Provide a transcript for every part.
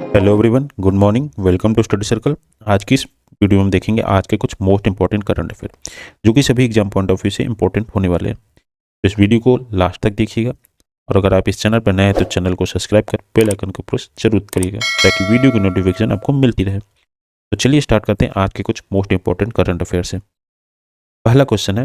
Hello everyone, good morning, welcome to study circle. आज की इस वीडियो में हम देखेंगे आज के कुछ मोस्ट इंपॉर्टेंट करंट अफेयर जो कि सभी एग्जाम पॉइंट ऑफ व्यू से इंपॉर्टेंट होने वाले हैं। तो इस वीडियो को लास्ट तक देखिएगा और अगर आप इस चैनल पर नए हैं तो चैनल को सब्सक्राइब कर बेल आइकन को प्रेस जरूर करिएगा ताकि वीडियो की नोटिफिकेशन आपको मिलती रहे। तो चलिए स्टार्ट करते हैं आज के कुछ मोस्ट इंपॉर्टेंट करंट अफेयर से। पहला क्वेश्चन है,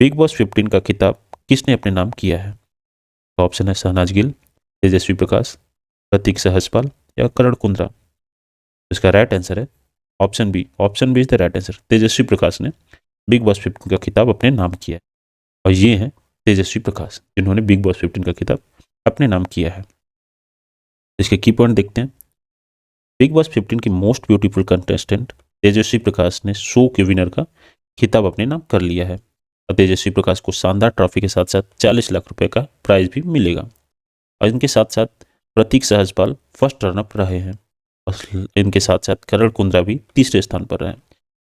बिग बॉस 15 का खिताब किसने अपने नाम किया है? तो ऑप्शन है शहनाज गिल, तेजस्वी प्रकाश, प्रतीक सहजपाल या करण कुंद्रा। इसका राइट आंसर है option B. Option B is the right answer. Tejasswi Prakash ने बिग बॉस 15 का खिताब अपने नाम किया है और ये हैं तेजस्वी प्रकाश जिन्होंने बिग बॉस 15 का खिताब अपने नाम किया है। इसके की पॉइंट देखते हैं। बिग बॉस 15 की मोस्ट ब्यूटीफुल कंटेस्टेंट तेजस्वी प्रकाश ने शो के विनर का खिताब अपने नाम कर लिया है और तेजस्वी प्रकाश को शानदार ट्रॉफी के साथ साथ 40 लाख रुपए का प्राइज भी मिलेगा। और इनके साथ साथ प्रतीक सहजपाल फर्स्ट रनअप रहे हैं और इनके साथ साथ करण कुंद्रा भी तीसरे स्थान पर रहे।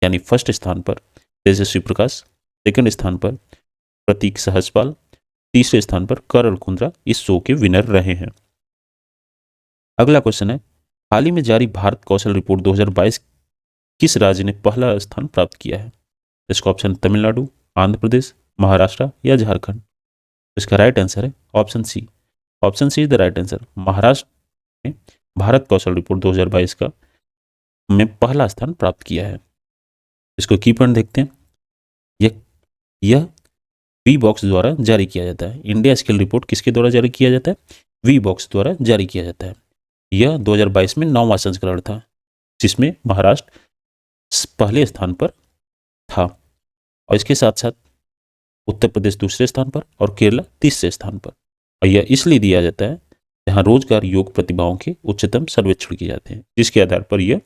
यानी फर्स्ट स्थान पर तेजस्वी प्रकाश, सेकंड स्थान पर प्रतीक सहजपाल, तीसरे स्थान पर करण कुंद्रा इस शो के विनर रहे हैं। अगला क्वेश्चन है, हाल ही में जारी भारत कौशल रिपोर्ट 2022 किस राज्य ने पहला स्थान प्राप्त किया है? इसका ऑप्शन तमिलनाडु, आंध्र प्रदेश, महाराष्ट्र या झारखंड। इसका राइट आंसर है option C. Option C is the right answer. Maharashtra ने भारत कौशल रिपोर्ट 2022 का में पहला स्थान प्राप्त किया है। इसको की पॉइंट देखते हैं। यह वी बॉक्स द्वारा जारी किया जाता है। इंडिया स्किल रिपोर्ट किसके द्वारा जारी किया जाता है? वी बॉक्स द्वारा जारी किया जाता है। यह 2022 में 9वां संस्करण था जिसमें महाराष्ट्र पहले स्थान पर था और इसके साथ साथ उत्तर प्रदेश दूसरे स्थान पर और केरला तीसरे स्थान पर। और यह इसलिए दिया जाता है जहां रोजगार योग प्रतिभाओं के उच्चतम सर्वेक्षण किए जाते हैं जिसके आधार पर यह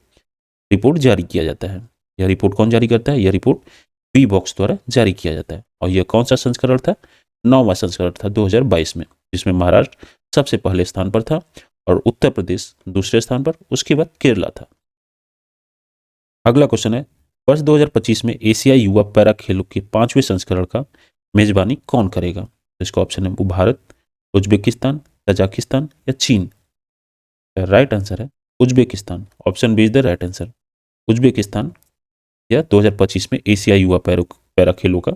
रिपोर्ट जारी किया जाता है। यह रिपोर्ट कौन जारी करता है? यह रिपोर्ट वी बॉक्स द्वारा जारी किया जाता है और यह कौन सा संस्करण था? 9वां संस्करण था 2022 में, जिसमें महाराष्ट्र सबसे पहले स्थान पर था और उत्तर प्रदेश दूसरे स्थान पर, उसके बाद केरला था। अगला क्वेश्चन है, वर्ष 2025 में एशियाई युवा पैरा खेलों के 5वें संस्करण का मेजबानी कौन करेगा? इसका ऑप्शन है भारत, उज्बेकिस्तान, तजाकिस्तान या चीन। राइट आंसर है Uzbekistan. Option B is the right answer. Uzbekistan यह 2025 में एशियाई युवा पैरा खेलों का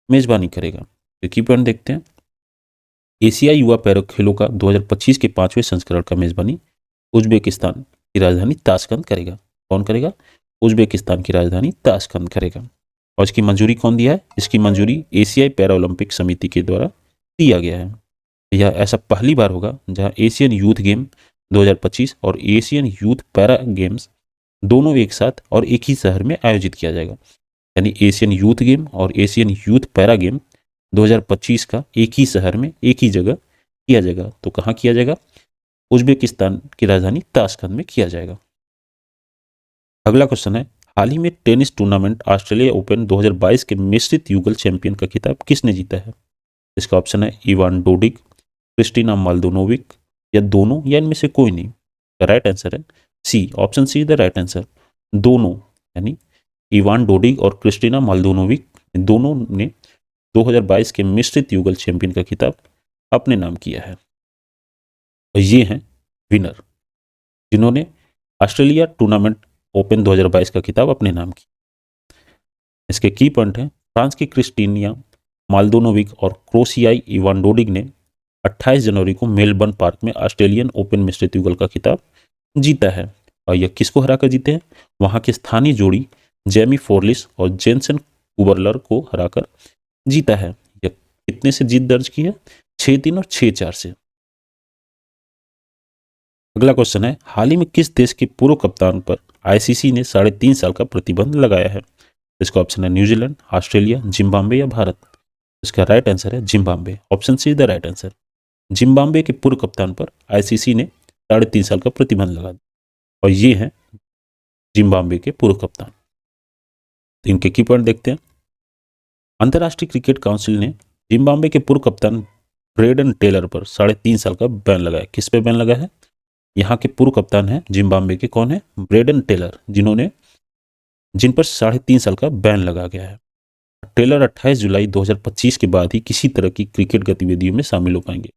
मेजबानी करेगा। तो की पॉइंट देखते हैं। एशियाई युवा पैरा खेलों का 2025 के 5वें संस्करण का मेजबानी उज्बेकिस्तान की राजधानी ताशकंद करेगा। कौन करेगा? उज्बेकिस्तान की राजधानी ताशकंद करेगा। और इसकी मंजूरी कौन दिया है? इसकी मंजूरी एशियाई पैरा ओलंपिक समिति के द्वारा दिया गया है। यह ऐसा पहली बार होगा जहां एशियन यूथ गेम 2025 और एशियन यूथ पैरा गेम्स दोनों एक साथ और एक ही शहर में आयोजित किया जाएगा। यानी एशियन यूथ गेम और एशियन यूथ पैरा गेम 2025 का एक ही शहर में एक ही जगह किया जाएगा। तो कहाँ किया जाएगा? उज्बेकिस्तान की राजधानी ताशकंद में किया जाएगा। अगला क्वेश्चन है, हाल ही में टेनिस टूर्नामेंट ऑस्ट्रेलिया ओपन 2022 के मिश्रित युगल चैंपियन का खिताब किसने जीता है? इसका ऑप्शन है इवान डोडिग, क्रिस्टिना माल्दोनोविक या दोनों या इनमें से कोई नहीं। राइट आंसर है C. Option C the right answer. दोनों, यानी इवान डोडिग और क्रिस्टिना माल्दोनोविक दोनों ने 2022 के मिश्रित युगल चैंपियन का खिताब अपने नाम किया है और ये हैं विनर जिन्होंने ऑस्ट्रेलिया टूर्नामेंट ओपन 2022 का खिताब अपने नाम किया। इसके की पॉइंट है, फ्रांस की क्रिस्टिनिया माल्दोनोविक और क्रोशियाई इवान डोडिग ने 28 जनवरी को मेलबर्न पार्क में ऑस्ट्रेलियन ओपन मिश्रित युगल का खिताब जीता है। और यह किसको हराकर जीते हैं? वहां के स्थानीय जोड़ी जेमी फोर्लिस और जेनसन कुबरलर को हराकर जीता है। यह कितने से जीत दर्ज की है? 6-3 और 6-4 से। अगला क्वेश्चन है, हाल ही में किस देश के पूर्व कप्तान पर आईसीसी ने 3.5 साल का प्रतिबंध लगाया है? इसका ऑप्शन है न्यूजीलैंड, ऑस्ट्रेलिया, जिम्बाब्वे या भारत। इसका राइट आंसर है Zimbabwe. Option C is the right answer. Zimbabwe के पूर्व कप्तान पर आईसीसी ने 3.5 साल का प्रतिबंध लगा दिया और ये हैं जिम्बाब्वे के पूर्व कप्तान। तो इनके की पॉइंट देखते हैं। अंतर्राष्ट्रीय क्रिकेट काउंसिल ने जिम्बाब्वे के पूर्व कप्तान ब्रेडन टेलर पर 3.5 साल का बैन लगाया। किस पे बैन लगा है? यहाँ के पूर्व कप्तान हैं जिम्बाब्वे के, कौन है? ब्रेडन टेलर, जिन पर 3.5 साल का बैन लगा गया है। टेलर 28 जुलाई 2025 के बाद ही किसी तरह की क्रिकेट गतिविधियों में शामिल हो पाएंगे।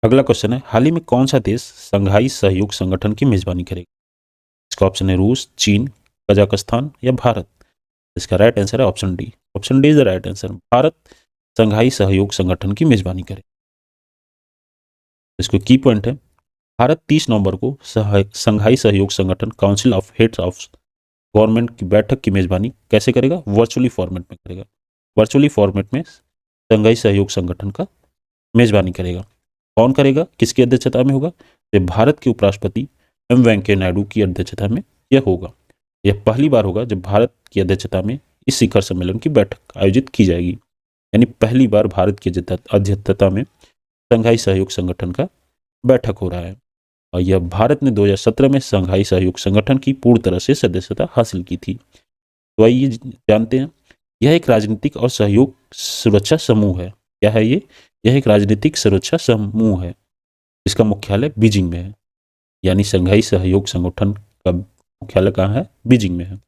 अगला क्वेश्चन है, हाल ही में कौन सा देश संघाई सहयोग संगठन की मेजबानी करेगा? इसका ऑप्शन है रूस, चीन, कजाकिस्तान या भारत। इसका राइट आंसर है option D. Option D is the right answer. Bharat Shanghai सहयोग संगठन की मेजबानी करे। इसको की पॉइंट है, भारत 30 नवंबर को संघाई सहयोग संगठन council of heads of government की बैठक की मेजबानी कैसे करेगा? वर्चुअली फॉर्मेट में करेगा। वर्चुअली फॉर्मेट में संघाई सहयोग संगठन का मेजबानी करेगा। कौन करेगा, किसकी अध्यक्षता में होगा? ये भारत के उपराष्ट्रपति एम वेंकैया नायडू की अध्यक्षता में यह होगा। यह पहली बार होगा जब भारत की अध्यक्षता में इस शिखर सम्मेलन की बैठक आयोजित की जाएगी। यानी पहली बार भारत की अध्यक्षता में संघाई सहयोग संगठन का बैठक हो रहा है। और यह भारत ने 2017 में संघाई सहयोग संगठन की पूर्ण तरह से सदस्यता हासिल की थी। तो आइए जानते हैं, यह एक राजनीतिक और सहयोग सुरक्षा समूह है। क्या है ये? यह एक राजनीतिक सुरक्षा समूह है। इसका मुख्यालय बीजिंग में है। यानी संघाई सहयोग संगठन का मुख्यालय कहाँ है? बीजिंग में है।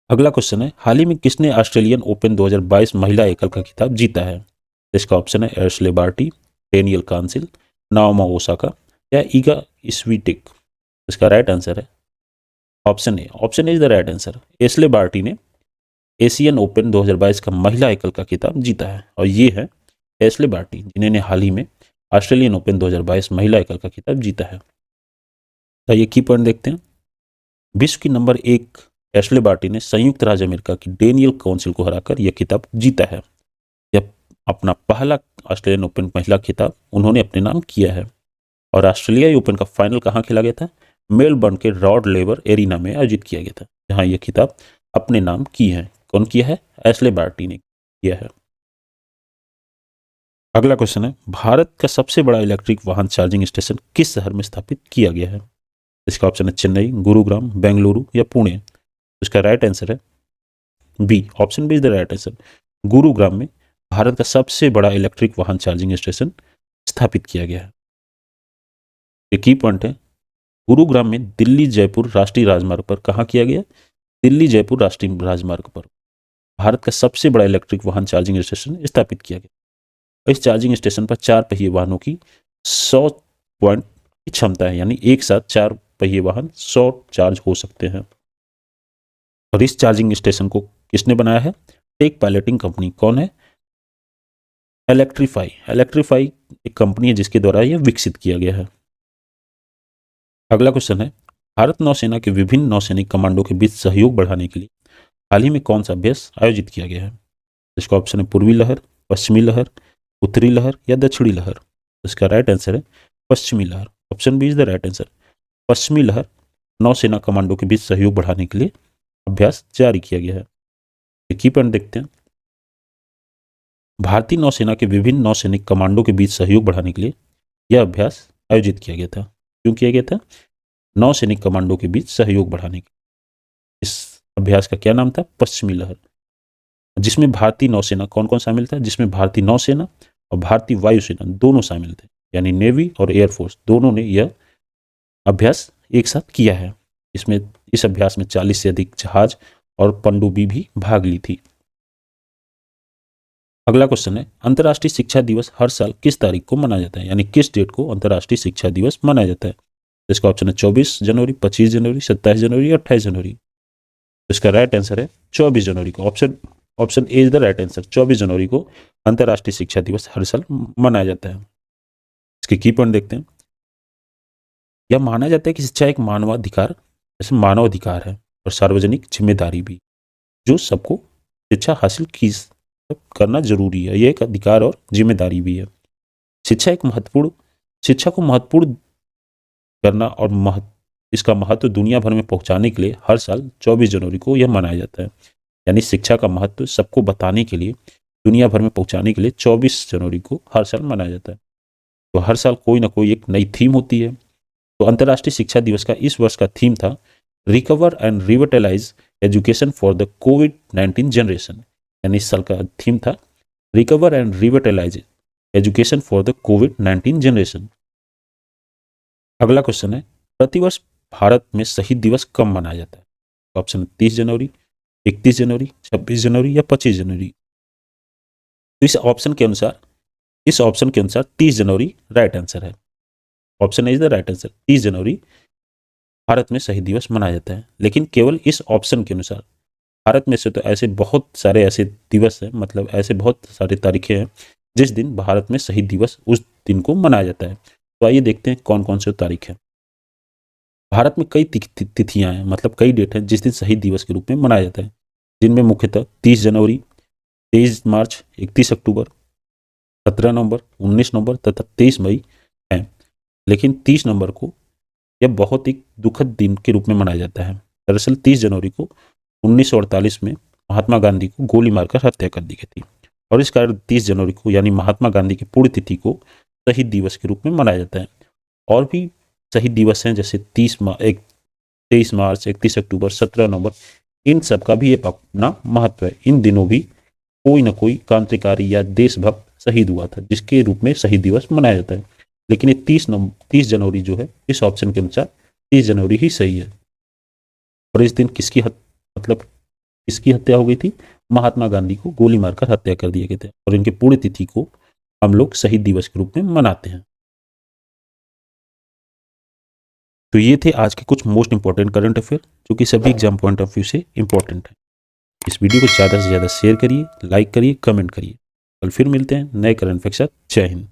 अगला क्वेश्चन है, हाल ही में किसने ऑस्ट्रेलियन ओपन 2022 महिला एकल का खिताब जीता है? इसका ऑप्शन है Ashleigh Barty, Danielle Collins, Naomi Osaka या ईगा स्वीटेक। इसका राइट आंसर है option A. Option A is the right answer. Ashleigh Barty ने एशियन ओपन 2022 का महिला एकल का खिताब जीता है और ये है एशले बार्टी, जिन्होंने हाल ही में ऑस्ट्रेलियन ओपन 2022 महिला एकल का खिताब जीता है। तो ये की पॉइंट देखते हैं। विश्व की नंबर 1 एशले बार्टी ने संयुक्त राज्य अमेरिका की डेनियल काउंसिल को हराकर यह खिताब जीता है। यह अपना पहला ऑस्ट्रेलियन ओपन महिला खिताब उन्होंने अपने नाम किया है। और ऑस्ट्रेलियाई ओपन का फाइनल कहाँ खेला गया था? मेलबर्न के रॉड लेवर एरिना में आयोजित किया गया था, जहां यह खिताब अपने नाम की है। कौन किया है? एशले बार्टी ने किया है। अगला क्वेश्चन है, भारत का सबसे बड़ा इलेक्ट्रिक वाहन चार्जिंग स्टेशन किस शहर में स्थापित किया गया है? इसका ऑप्शन है चेन्नई, गुरुग्राम, बेंगलुरु या पुणे। इसका राइट आंसर है B. Option B is the right answer. Gurugram में भारत का सबसे बड़ा इलेक्ट्रिक वाहन चार्जिंग स्टेशन स्थापित किया गया है। एक की पॉइंट है, गुरुग्राम में दिल्ली जयपुर राष्ट्रीय राजमार्ग पर कहाँ किया गया? दिल्ली जयपुर राष्ट्रीय राजमार्ग पर भारत का सबसे बड़ा इलेक्ट्रिक वाहन चार्जिंग स्टेशन स्थापित किया गया। इस चार्जिंग स्टेशन पर 4 पहिए वाहनों की 100 पॉइंट की क्षमता है। यानी एक साथ 4 पहिए वाहन 100 चार्ज हो सकते हैं। और इस चार्जिंग स्टेशन को किसने बनाया है? Tech piloting company. कौन है? इलेक्ट्रीफाई। इलेक्ट्रीफाई एक कंपनी है जिसके द्वारा यह विकसित किया गया है। अगला क्वेश्चन है, भारत नौसेना के विभिन्न नौसैनिक कमांडो के बीच सहयोग बढ़ाने के लिए हाल ही में कौन सा अभ्यास आयोजित किया गया है? इसका ऑप्शन है पूर्वी लहर, पश्चिमी लहर, उत्तरी लहर या दक्षिणी लहर। इसका राइट आंसर है Pashchimi Lehar. Option B is the right answer. Pashchimi Lehar नौसेना कमांडो के बीच सहयोग बढ़ाने के लिए अभ्यास जारी किया गया है। की पॉइंट देखते हैं, भारतीय नौसेना के विभिन्न नौसैनिक कमांडो के बीच सहयोग बढ़ाने के लिए यह अभ्यास आयोजित किया गया था। क्यों किया गया था? नौसैनिक कमांडो के बीच सहयोग बढ़ाने के। इस अभ्यास का क्या नाम था? पश्चिमी लहर। जिसमें भारतीय नौसेना कौन कौन शामिल था? जिसमें भारतीय नौसेना और भारतीय वायुसेना दोनों शामिल थे। यानी नेवी और एयरफोर्स दोनों ने यह अभ्यास एक साथ किया है। इसमें इस अभ्यास में 40 से अधिक जहाज और पनडुब्बी भी भाग ली थी। अगला क्वेश्चन है, अंतर्राष्ट्रीय शिक्षा दिवस हर साल किस तारीख को मनाया जाता है? यानी किस डेट को अंतर्राष्ट्रीय शिक्षा दिवस मनाया जाता है? इसका ऑप्शन है 24 जनवरी, 25 जनवरी, 27 जनवरी या 28 जनवरी। इसका राइट आंसर है 24 जनवरी को। Option A is the right answer. 24 जनवरी को अंतर्राष्ट्रीय शिक्षा दिवस हर साल मनाया जाता है। इसके की पॉइंट देखते हैं। यह माना जाता है कि शिक्षा एक मानवाधिकार, जैसे मानव अधिकार है और सार्वजनिक जिम्मेदारी भी, जो सबको शिक्षा हासिल की करना जरूरी है। यह एक अधिकार और जिम्मेदारी भी है। शिक्षा को महत्वपूर्ण करना और इसका महत्व दुनिया भर में पहुंचाने के लिए हर साल 24 जनवरी को यह मनाया जाता है। यानी शिक्षा का महत्व सबको बताने के लिए, दुनिया भर में पहुंचाने के लिए 24 जनवरी को हर साल मनाया जाता है। तो हर साल कोई ना कोई एक नई थीम होती है। तो अंतर्राष्ट्रीय शिक्षा दिवस का इस वर्ष का थीम था recover and revitalise education for the कोविड-19 जनरेशन। यानी इस साल का थीम था recover and revitalise education for the कोविड-19 जनरेशन। अगला क्वेश्चन है, प्रतिवर्ष भारत में शहीद दिवस कब मनाया जाता है? ऑप्शन 30 जनवरी, 31 जनवरी, 26 जनवरी या 25 जनवरी। तो इस ऑप्शन के अनुसार इस ऑप्शन के अनुसार 30 जनवरी राइट आंसर है। Option is the right answer. 30 जनवरी भारत में शहीद दिवस मनाया जाता है, लेकिन केवल इस ऑप्शन के अनुसार। भारत में से तो ऐसे बहुत सारे ऐसे दिवस हैं, मतलब ऐसे बहुत सारे तारीखें हैं जिस दिन भारत में शहीद दिवस उस दिन को मनाया जाता है। तो आइए देखते हैं कौन कौन से तारीख है। भारत में कई तिथियां हैं, मतलब कई डेट हैं जिस दिन शहीद दिवस के रूप में मनाया जाता है, जिनमें मुख्यतः 30 जनवरी, 23 मार्च, 31 अक्टूबर, 17 नवंबर, 19 नवंबर तथा 23 मई है। लेकिन 30 नवंबर को यह बहुत ही दुखद दिन के रूप में मनाया जाता है। दरअसल 30 जनवरी को 1948 में महात्मा गांधी को गोली मारकर हत्या कर दी गई थी, और इस कारण 30 जनवरी को यानी महात्मा गांधी की पुण्यतिथि को शहीद दिवस के रूप में मनाया जाता है। और भी शहीद दिवस हैं जैसे 23 मार्च, 31 अक्टूबर, 17 नवंबर। इन सब का भी एक अपना महत्व है। इन दिनों भी कोई ना कोई क्रांतिकारी या देशभक्त शहीद हुआ था, जिसके रूप में शहीद दिवस मनाया जाता है। लेकिन ये 30 जनवरी जो है, इस ऑप्शन के अनुसार 30 जनवरी ही सही है। और इस दिन किसकी हत्या हो गई थी? महात्मा गांधी को गोली मारकर हत्या कर दिए गए थे, और इनके पुण्यतिथि को हम लोग शहीद दिवस के रूप में मनाते हैं। तो ये थे आज के कुछ मोस्ट इंपॉर्टेंट करंट अफेयर जो कि सभी एग्जाम पॉइंट ऑफ व्यू से इंपॉर्टेंट है। इस वीडियो को ज़्यादा से ज़्यादा शेयर करिए, लाइक करिए, कमेंट करिए। कल फिर मिलते हैं नए करंट अफेयर के साथ। जय हिंद।